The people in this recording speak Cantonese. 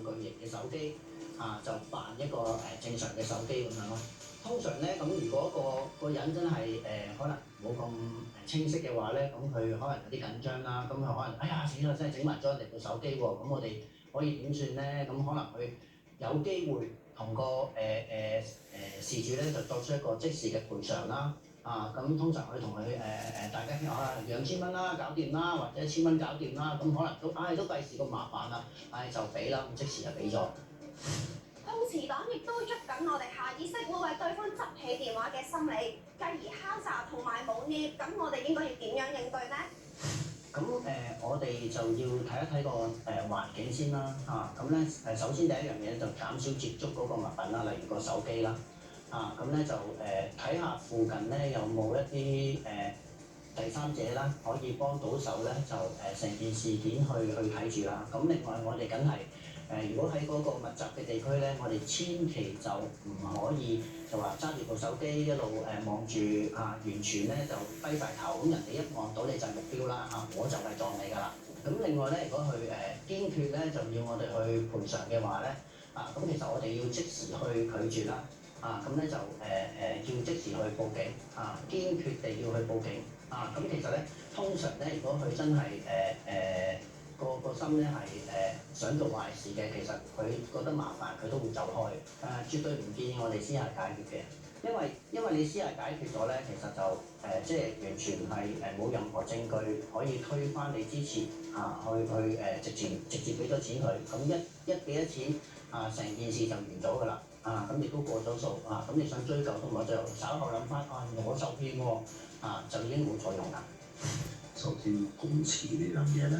巨型嘅手機就扮一個正常嘅手機咁樣咯。通常咧，咁如果個人真係可能冇咁清晰嘅話咧，咁佢可能有啲緊張啦，咁佢可能哎呀死啦，真係整埋咗人哋部手機喎，咁我哋可以點算咧？咁可能佢有機會同個事主咧就作出一個即時嘅賠償啦。咁通常佢同佢大家傾下2,000蚊啦，搞掂啦，或者1,000蚊搞掂啦，咁可能都費事咁麻煩啦，就俾啦，咁即時就俾咗。碰瓷黨亦都捉緊我哋下意識會為對方執起電話嘅心理，繼而敲詐同埋侮蔑，咁我哋應該要點樣應對呢？咁我哋就要睇一睇個環境先啦。咁咧首先第一樣嘢就減少接觸嗰個物品啦，例如個手機啦。咁咧就睇下附近咧有冇一啲第三者啦，可以幫到手咧，就成件事件去睇住啦。咁另外我哋梗係如果喺嗰個密集嘅地區咧，我哋千祈就唔可以就話揸住部手機一路望住完全咧就低晒頭，咁人哋一望到你就係目標啦我就係撞你㗎啦。咁另外咧，如果佢堅決咧就要我哋去賠償嘅話咧，咁其實我哋要即時去拒絕啦。咁咧就要即時去報警，堅決地要去報警。咁其實咧，通常咧，如果佢真係個心咧係想做壞事嘅，其實佢覺得麻煩，佢都會走開。絕對唔建議我哋私下解決嘅，因為你私下解決咗咧，其實就即係完全係冇任何證據可以推翻你之前去直接俾咗錢佢，咁一俾咗錢成件事就完咗㗎啦。咁亦都過咗數咁你想追究都冇得追究，稍後諗翻我受騙喎就已經冇作用啦。首先碰瓷呢樣嘢咧，